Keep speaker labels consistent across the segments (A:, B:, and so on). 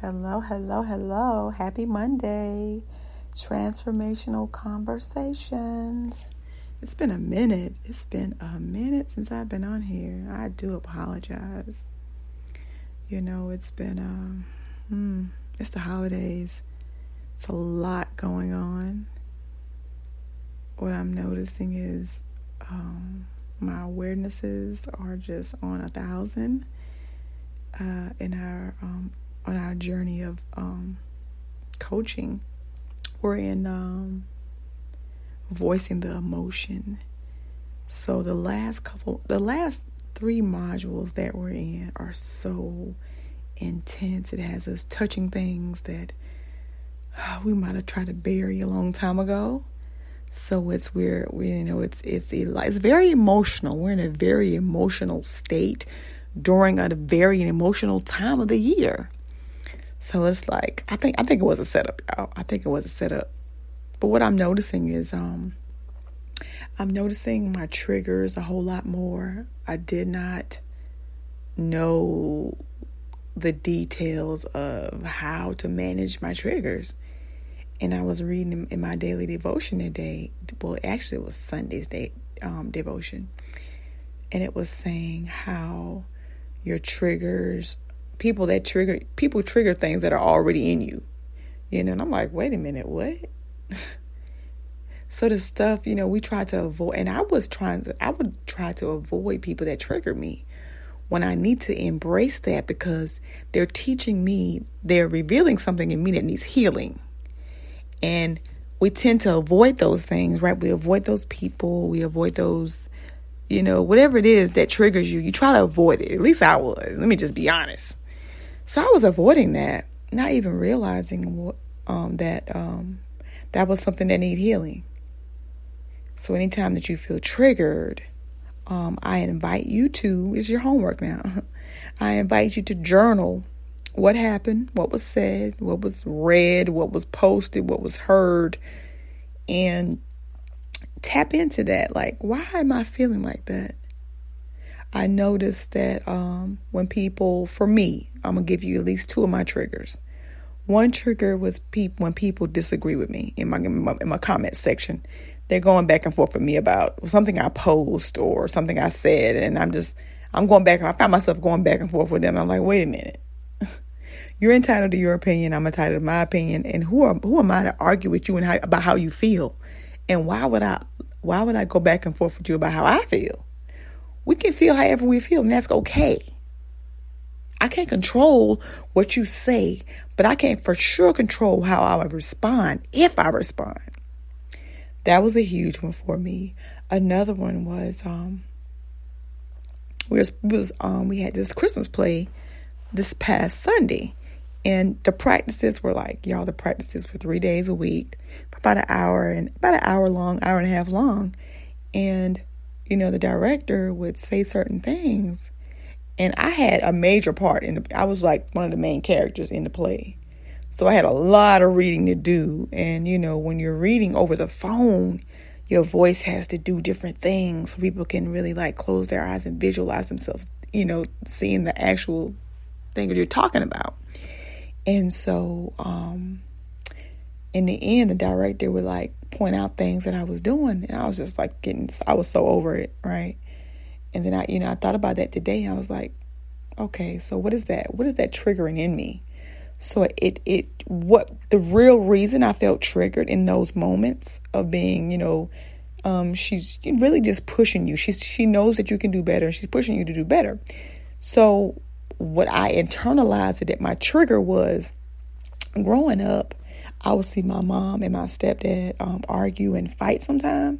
A: Hello, hello, hello. Happy Monday. Transformational Conversations. It's been a minute. It's been a minute since I've been on here. I do apologize. It's been, it's the holidays. It's a lot going on. What I'm noticing is my awarenesses are just on 1,000 on our journey of coaching. We're in voicing the emotion. So the last 3 modules that we're in are so intense. It has us touching things that we might have tried to bury a long time ago. So it's very emotional. We're in a very emotional state during a very emotional time of the year. So it's like, I think it was a setup, y'all. I think it was a setup. But what I'm noticing is I'm noticing my triggers a whole lot more. I did not know the details of how to manage my triggers. And I was reading in my daily devotion today. Well, actually, it was Sunday's devotion. And it was saying how your triggers, people trigger things that are already in you. And I'm like, wait a minute, what? So the stuff, we try to avoid, and I would try to avoid people that trigger me when I need to embrace that, because they're teaching me, they're revealing something in me that needs healing. And we tend to avoid those things, right? We avoid those people. We avoid those, whatever it is that triggers you, you try to avoid it. At least I was. Let me just be honest. So I was avoiding that, not even realizing that was something that needed healing. So anytime that you feel triggered, I invite you to, it's your homework now. I invite you to journal what happened, what was said, what was read, what was posted, what was heard, and tap into that. Like, why am I feeling like that? I noticed that when people, for me, I'm going to give you at least 2 of my triggers. One trigger was when people disagree with me in my comment section. They're going back and forth with me about something I post or something I said, and I'm going back. I find myself going back and forth with them. I'm like, wait a minute. You're entitled to your opinion. I'm entitled to my opinion. And who am I to argue with you about how you feel? And why would I go back and forth with you about how I feel? We can feel however we feel, and that's okay. I can't control what you say, but I can for sure control how I would respond, if I respond. That was a huge one for me. Another one was we had this Christmas play this past Sunday. And the practices were the practices were 3 days a week, about an hour and a half long. And, the director would say certain things. And I had a major part I was like one of the main characters in the play. So I had a lot of reading to do. And, when you're reading over the phone, your voice has to do different things. So people can really close their eyes and visualize themselves, seeing the actual thing that you're talking about. And so, in the end, the director would point out things that I was doing, and I was just I was so over it, right? And then I thought about that today, and I was like, okay, so what is that? What is that triggering in me? So what the real reason I felt triggered in those moments of being, she's really just pushing you. She knows that you can do better, and she's pushing you to do better. So what I internalized that my trigger was, growing up, I would see my mom and my stepdad argue and fight sometime.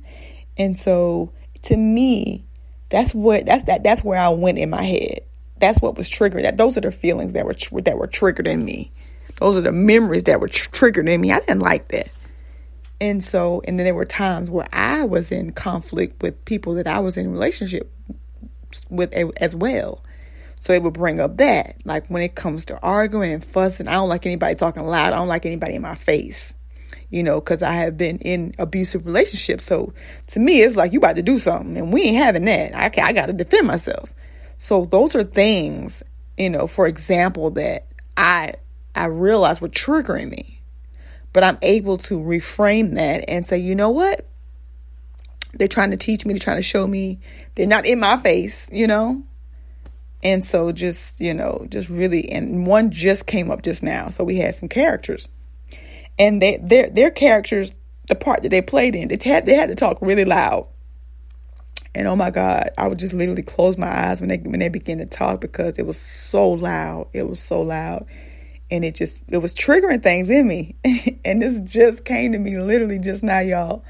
A: And so to me, that's where I went in my head. That's what was triggered. Those are the feelings that were triggered in me. Those are the memories that were triggered in me. I didn't like that. And then there were times where I was in conflict with people that I was in a relationship with as well. So it would bring up that, when it comes to arguing and fussing, I don't like anybody talking loud. I don't like anybody in my face, because I have been in abusive relationships. So to me, it's like, you about to do something and we ain't having that. I got to defend myself. So those are things, for example, that I I realize were triggering me. But I'm able to reframe that and say, you know what? They're trying to teach me, they're trying to show me. They're not in my face, And so just really, and one just came up just now. So we had some characters. And their characters, the part that they played in, they had to talk really loud. And oh my God, I would just literally close my eyes when they began to talk because it was so loud. It was so loud. And it was triggering things in me. And this just came to me literally just now, y'all.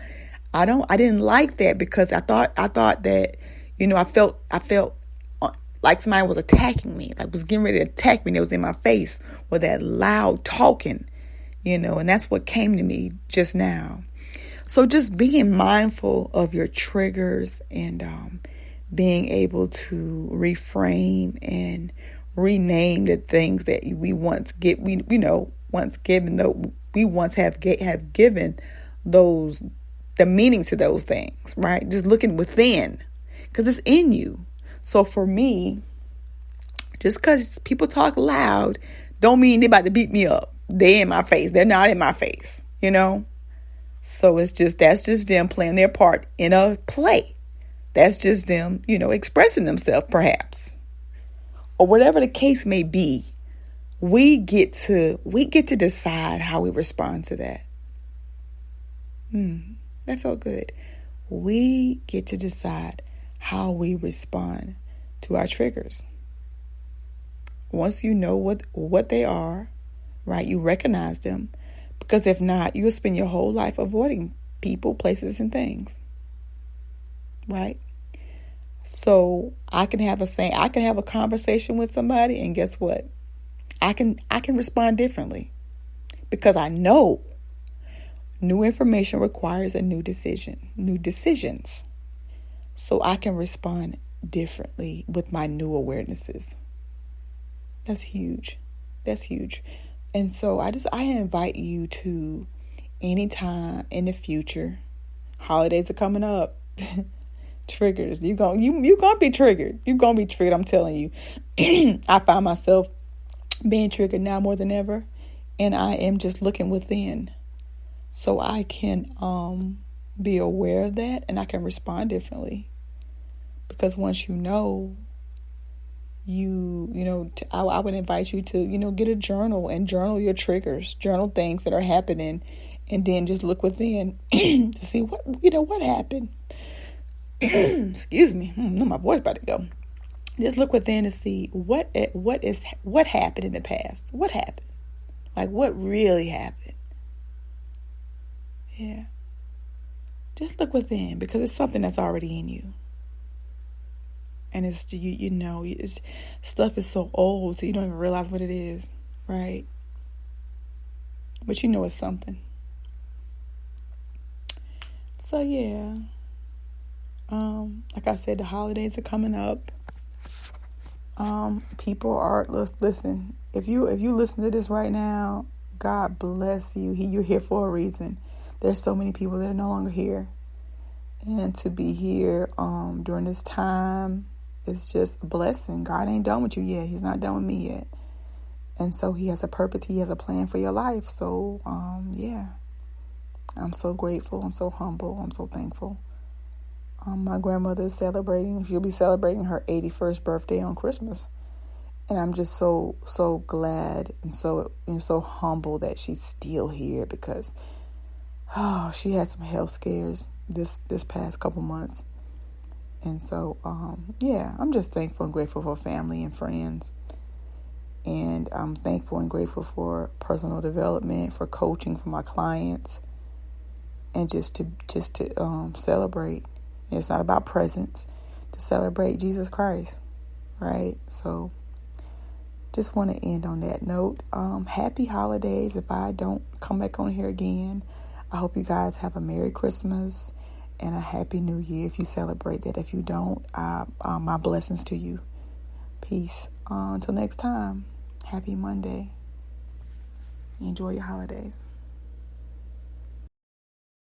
A: I didn't like that because I thought that, I felt like somebody was attacking me, like was getting ready to attack me. That was in my face with that loud talking, and that's what came to me just now. So just being mindful of your triggers and being able to reframe and rename the things that we once have given those the meaning to those things, right? Just looking within, because it's in you. So for me, just because people talk loud don't mean they're about to beat me up. They're in my face. They're not in my face, So that's just them playing their part in a play. That's just them, expressing themselves perhaps. Or whatever the case may be, we get to decide how we respond to that. That felt good. We get to decide how we respond to our triggers. Once you know what they are, right, you recognize them. Because if not, you'll spend your whole life avoiding people, places, and things. Right? So I can have a conversation with somebody, and guess what? I can respond differently. Because I know new information requires a new decisions. So I can respond differently with my new awarenesses. That's huge. And so I invite you to, anytime in the future, holidays are coming up, triggers. You're gonna be triggered. You're gonna be triggered, I'm telling you. I find myself being triggered now more than ever. And I am just looking within. So I can be aware of that and I can respond differently. Because once you know, I would invite you to, get a journal and journal your triggers, journal things that are happening, and then just look within to see what happened. Excuse me. My voice about to go. Just look within to see what happened in the past. What happened? Like what really happened? Yeah. Just look within because it's something that's already in you. And it's, it's stuff is so old, so you don't even realize what it is, right? But it's something. So yeah. Like I said, the holidays are coming up. People are, listen, if you listen to this right now, God bless you. You're here for a reason. There's so many people that are no longer here. And to be here during this time, it's just a blessing. God ain't done with you yet. He's not done with me yet. And so he has a purpose. He has a plan for your life. So, yeah. I'm so grateful. I'm so humble. I'm so thankful. My grandmother is celebrating. She'll be celebrating her 81st birthday on Christmas. And I'm just so glad and so humble that she's still here because, she had some health scares this past couple months. And so, yeah, I'm just thankful and grateful for family and friends. And I'm thankful and grateful for personal development, for coaching for my clients, and just to celebrate. It's not about presents, to celebrate Jesus Christ, right? So, just want to end on that note. Happy holidays. If I don't come back on here again, I hope you guys have a Merry Christmas and a Happy New Year if you celebrate that. If you don't, my blessings to you. Peace. Until next time, happy Monday. Enjoy your holidays.